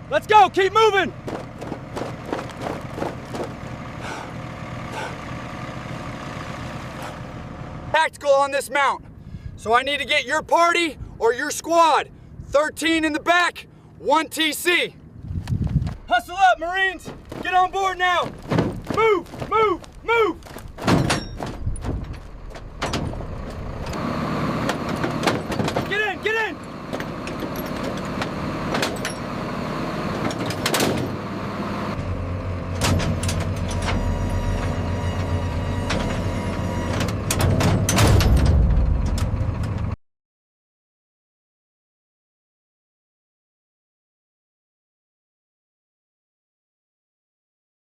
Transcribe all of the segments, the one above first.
Let's go, keep moving! Tactical on this mount. So I need to get your party or your squad. 13 in the back, 1 TC. Hustle up, Marines! Get on board now! Move, move, move! Get in, get in!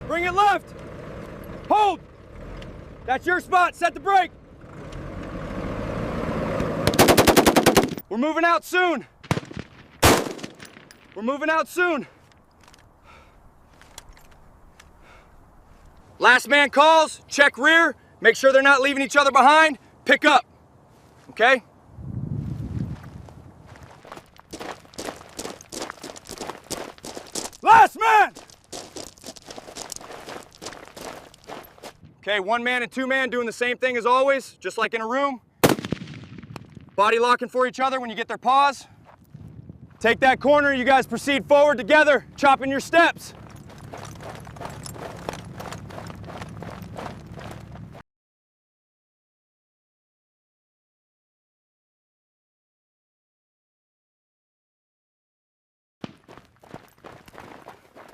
Bring it left! Hold! That's your spot, set the brake! We're moving out soon! We're moving out soon! Last man calls, check rear, make sure they're not leaving each other behind, pick up, okay? Last man! Okay, 1 man and 2 man doing the same thing as always, just like in a room. Body locking for each other when you get their paws. Take that corner, you guys proceed forward together, chopping your steps.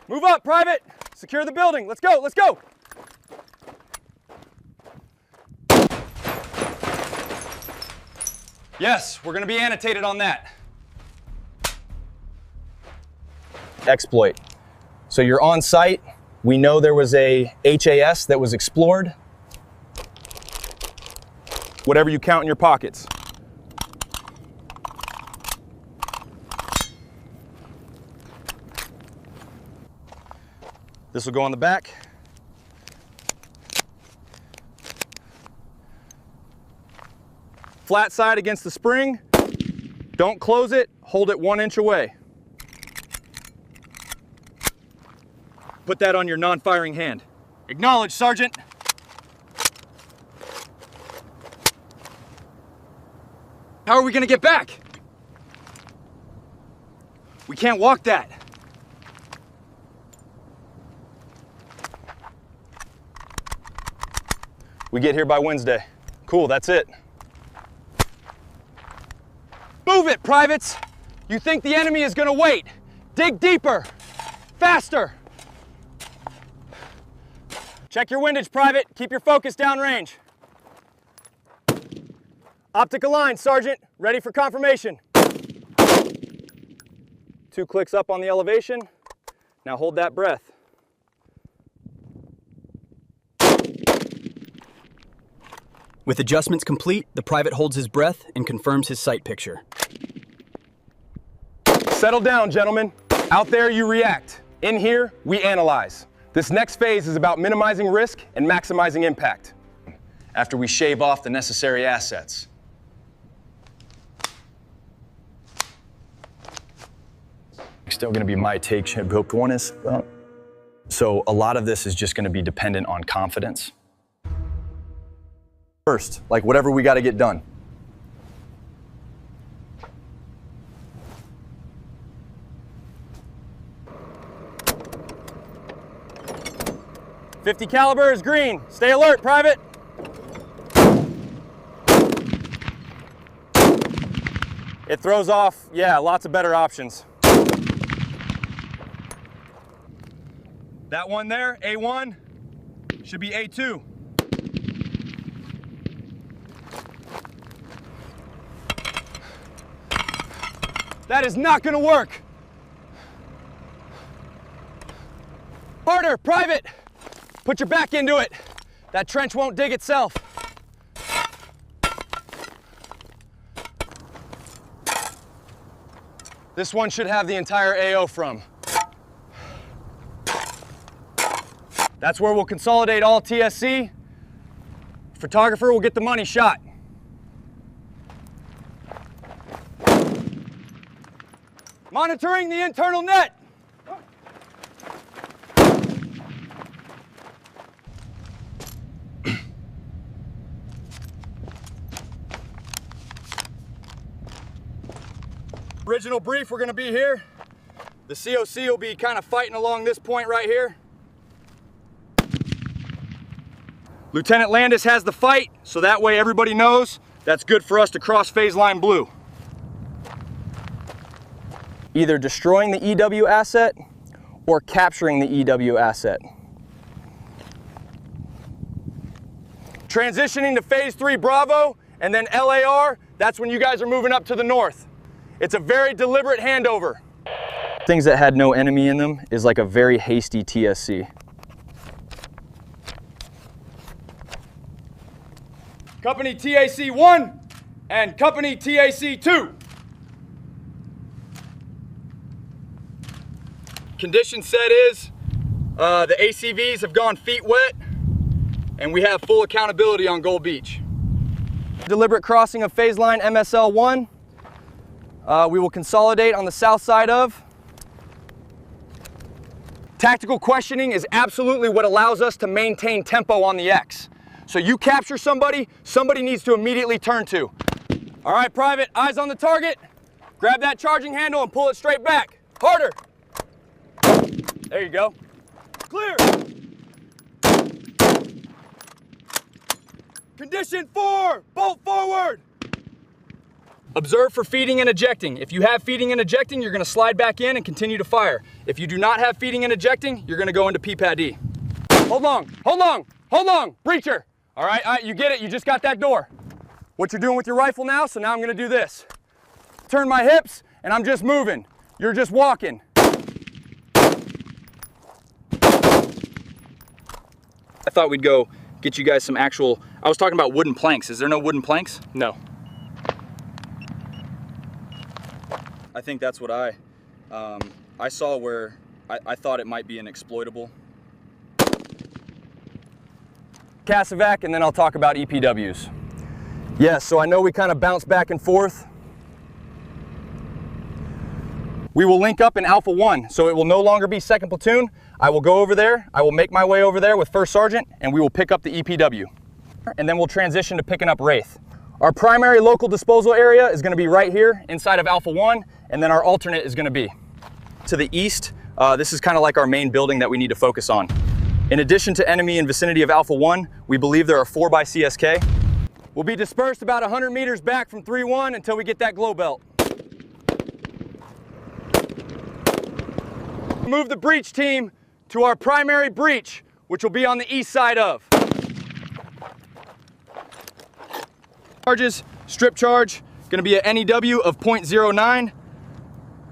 Move up, private. Secure the building. Let's go, let's go. Yes, we're going to be annotated on that. Exploit. So you're on site. We know there was a HAS that was explored. Whatever you count in your pockets. This will go on the back. Flat side against the spring. Don't close it, hold it 1 inch away. Put that on your non-firing hand. Acknowledge, Sergeant. How are we gonna get back? We can't walk that. We get here by Wednesday. Cool, that's it. Move it, privates! You think the enemy is gonna wait. Dig deeper, faster. Check your windage, private. Keep your focus downrange. Optic aligned, Sergeant. Ready for confirmation. 2 clicks up on the elevation. Now hold that breath. With adjustments complete, the private holds his breath and confirms his sight picture. Settle down, gentlemen. Out there, you react. In here, we analyze. This next phase is about minimizing risk and maximizing impact. After we shave off the necessary assets. Still gonna be my take, so a lot of this is just gonna be dependent on confidence. First, like whatever we gotta get done. .50 caliber is green. Stay alert, private. It throws off, yeah, lots of better options. That one there, A1, should be A2. That is not gonna work. Harder, private. Put your back into it. That trench won't dig itself. This one should have the entire AO from. That's where we'll consolidate all TSC. Photographer will get the money shot. Monitoring the internal net. Original brief, we're gonna be here. The COC will be kind of fighting along this point right here. Lieutenant Landis has the fight, so that way everybody knows that's good for us to cross phase line blue. Either destroying the EW asset or capturing the EW asset. Transitioning to phase 3 Bravo, and then LAR, that's when you guys are moving up to the north. It's a very deliberate handover. Things that had no enemy in them is like a very hasty TSC. Company TAC 1 and Company TAC 2. Condition set is the ACVs have gone feet wet and we have full accountability on Gold Beach. Deliberate crossing of phase line MSL 1. We will consolidate on the south side of. Tactical questioning is absolutely what allows us to maintain tempo on the X. So you capture somebody, somebody needs to immediately turn to. All right, Private, eyes on the target. Grab that charging handle and pull it straight back. Harder. There you go. Clear. Condition 4, bolt forward. Observe for feeding and ejecting. If you have feeding and ejecting, you're gonna slide back in and continue to fire. If you do not have feeding and ejecting, you're gonna go into PPAD. Hold long, hold long, hold long, breacher. All right, you get it, you just got that door. What you're doing with your rifle now, so now I'm gonna do this. Turn my hips, and I'm just moving. You're just walking. I thought we'd go get you guys some actual, I was talking about wooden planks. Is there no wooden planks? No. I think that's what I saw where I thought it might be an exploitable. Casavac, and then I'll talk about EPWs. Yes, so I know we kind of bounce back and forth. We will link up in Alpha 1, so it will no longer be 2nd Platoon. I will go over there, I will make my way over there with 1st Sergeant, and we will pick up the EPW. And then we'll transition to picking up Wraith. Our primary local disposal area is gonna be right here inside of Alpha 1, and then our alternate is gonna be To the east, this is kind of like our main building that we need to focus on. In addition to enemy in vicinity of Alpha 1, we believe there are 4 by CSK. We'll be dispersed about 100 meters back from 3-1 until we get that glow belt. Move the breach team to our primary breach, which will be on the east side of. Charges, strip charge, gonna be an NEW of 0.09.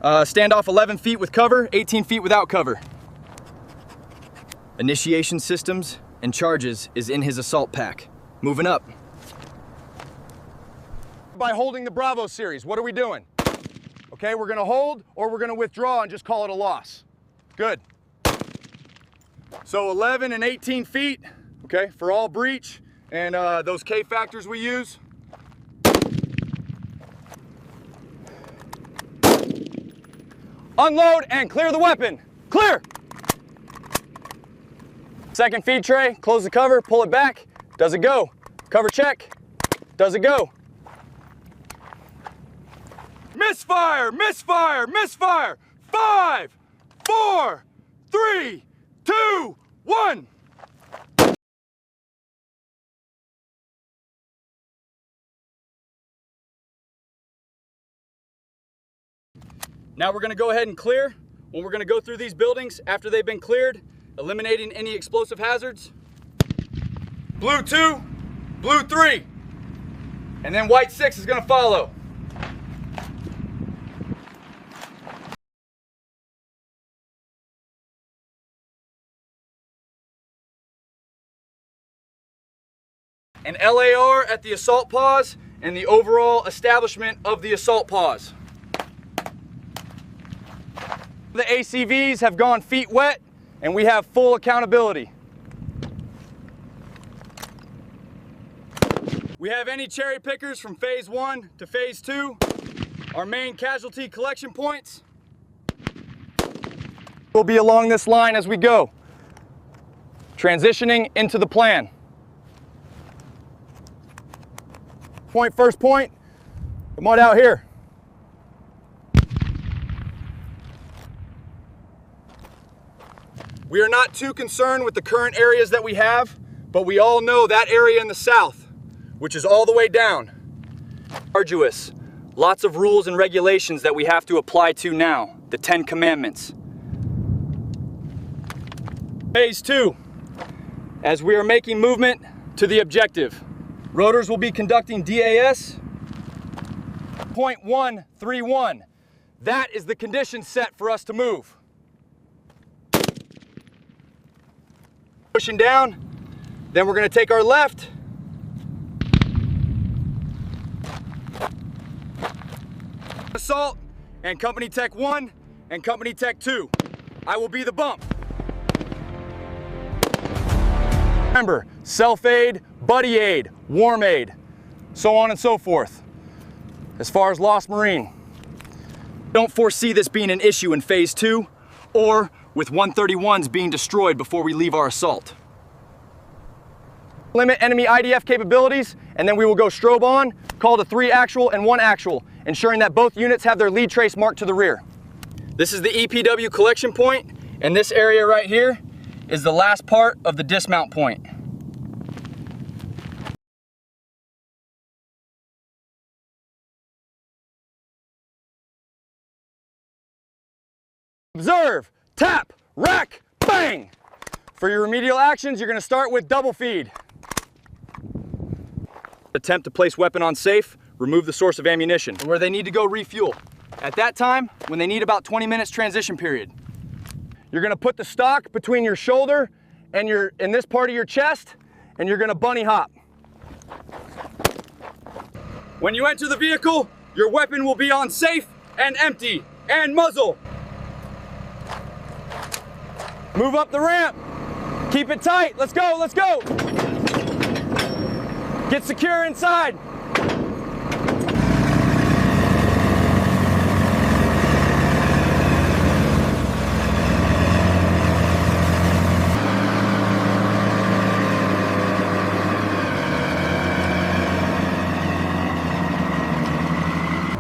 Standoff 11 feet with cover, 18 feet without cover. Initiation systems and charges is in his assault pack. Moving up. By holding the Bravo series, what are we doing? Okay, we're gonna hold or we're gonna withdraw and just call it a loss. Good. So 11 and 18 feet, okay, for all breach and those K factors we use. Unload and clear the weapon. Clear. Second feed tray, close the cover, pull it back. Does it go? Cover check. Does it go? Misfire, misfire, misfire. 5, 4, 3, 2, 1. Now we're gonna go ahead and clear. When we're gonna go through these buildings after they've been cleared, eliminating any explosive hazards. Blue 2, blue 3, and then white 6 is gonna follow. An LAR at the assault pause and the overall establishment of the assault pause. The ACVs have gone feet wet and we have full accountability. We have any cherry pickers from phase 1 to phase 2, our main casualty collection points. We'll be along this line as we go, transitioning into the plan. First point, come on out here. We are not too concerned with the current areas that we have, but we all know that area in the south, which is all the way down. Arduous. Lots of rules and regulations that we have to apply to now. The 10 Commandments. Phase 2. As we are making movement to the objective. Rotors will be conducting DAS 0.131. That is the condition set for us to move. Pushing down, then we're going to take our left. Assault and Company Tech 1 and Company Tech 2. I will be the bump. Remember, self-aid, buddy aid, warm aid, so on and so forth. As far as Lost Marine, don't foresee this being an issue in Phase 2 or with 131s being destroyed before we leave our assault. Limit enemy IDF capabilities, and then we will go strobe on, call to 3 actual and 1 actual, ensuring that both units have their lead trace marked to the rear. This is the EPW collection point, and this area right here is the last part of the dismount point. Observe, tap, rack, bang! For your remedial actions, you're going to start with double feed. Attempt to place weapon on safe, remove the source of ammunition. Where they need to go refuel. At that time, when they need about 20 minutes transition period, you're going to put the stock between your shoulder and in this part of your chest, and you're going to bunny hop. When you enter the vehicle, your weapon will be on safe and empty and muzzle. Move up the ramp. Keep it tight. Let's go, let's go. Get secure inside.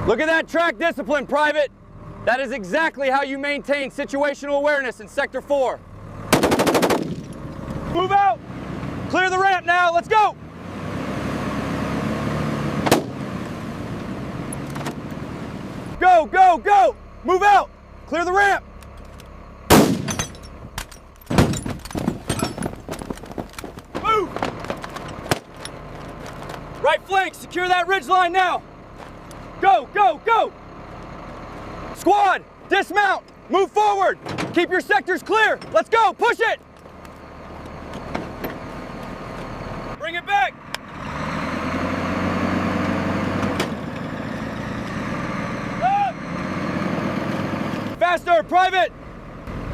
Look at that track discipline, Private. That is exactly how you maintain situational awareness in Sector 4. Move out. Clear the ramp now. Let's go. Go, go, go. Move out. Clear the ramp. Move. Right flank, secure that ridge line now. Go, go, go. Squad, dismount, move forward. Keep your sectors clear. Let's go, push it. Bring it back. Up. Faster, Private.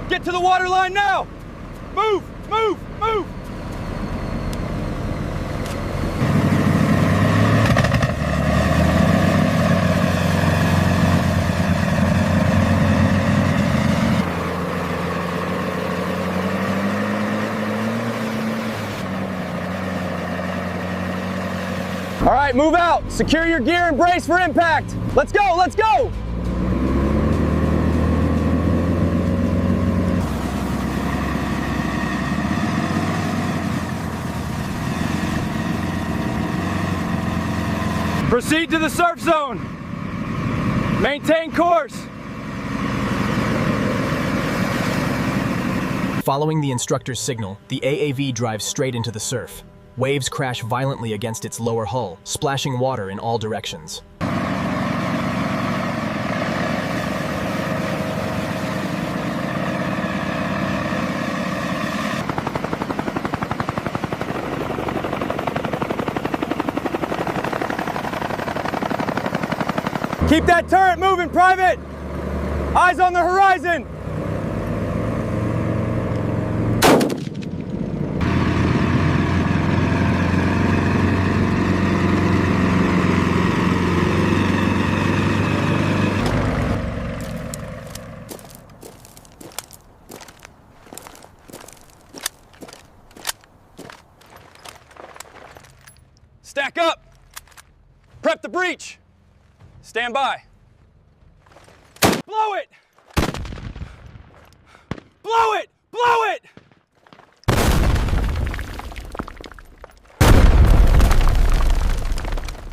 Get to the water line now. Move, move, move. All right, move out. Secure your gear and brace for impact. Let's go, let's go. Proceed to the surf zone. Maintain course. Following the instructor's signal, the AAV drives straight into the surf. Waves crash violently against its lower hull, splashing water in all directions. Keep that turret moving, Private. Eyes on the horizon. Stack up. Prep the breach. Stand by. Blow it! Blow it! Blow it!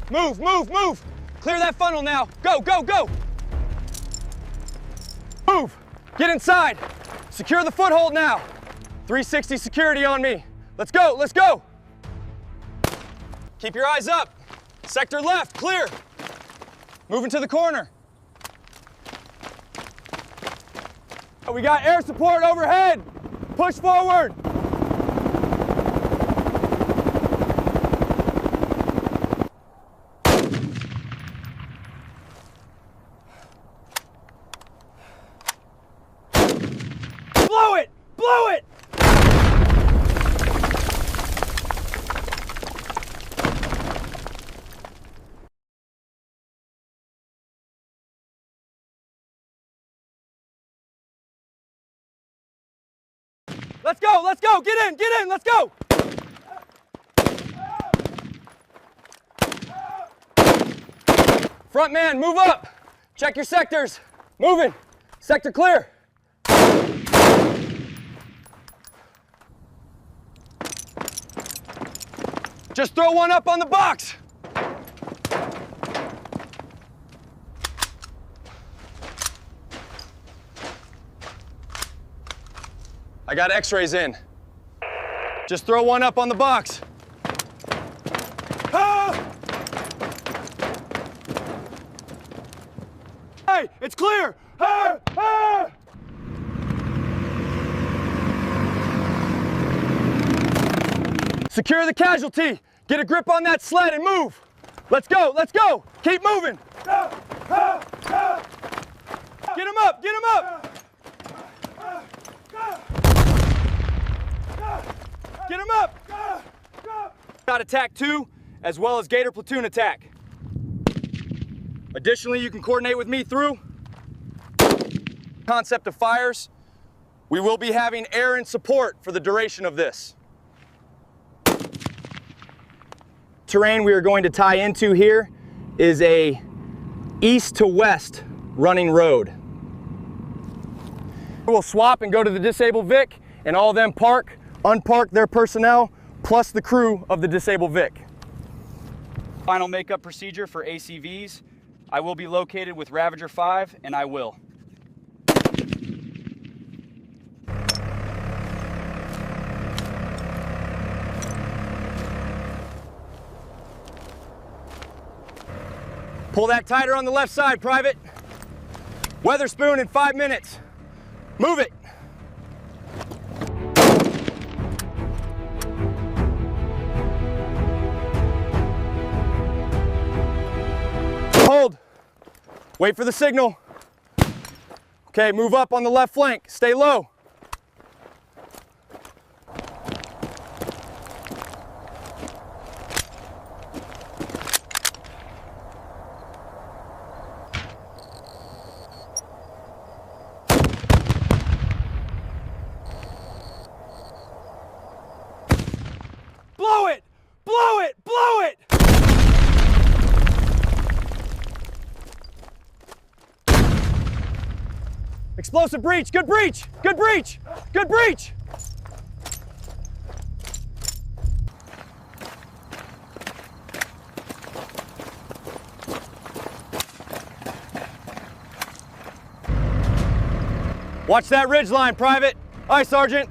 Move, move, move. Clear that funnel now. Go, go, go. Move. Get inside. Secure the foothold now. 360 security on me. Let's go, let's go. Keep your eyes up. Sector left, clear. Moving to the corner. We got air support overhead. Push forward. Blow it! Blow it! Let's go, get in, let's go! Front man, move up. Check your sectors. Moving. Sector clear. Just throw one up on the box. I got x-rays in. Just throw one up on the box. Ah! Hey, it's clear! Ah! Ah! Secure the casualty. Get a grip on that sled and move. Let's go, let's go. Keep moving. Get him up, get him up. Get him up! Got attack 2, as well as Gator platoon attack. Additionally, you can coordinate with me through concept of fires. We will be having air and support for the duration of this. Terrain we are going to tie into here is a east to west running road. We'll swap and go to the disabled Vic, and all of them park, unpark their personnel, plus the crew of the disabled Vic. Final makeup procedure for ACVs. I will be located with Ravager 5, and I will. Pull that tighter on the left side, Private. Weatherspoon in 5 minutes. Move it. Hold. Wait for the signal. Okay, move up on the left flank. Stay low. Blow it! Blow it! Blow it! Explosive breach! Good breach! Good breach! Good breach! Watch that ridge line, Private. Aye, Sergeant.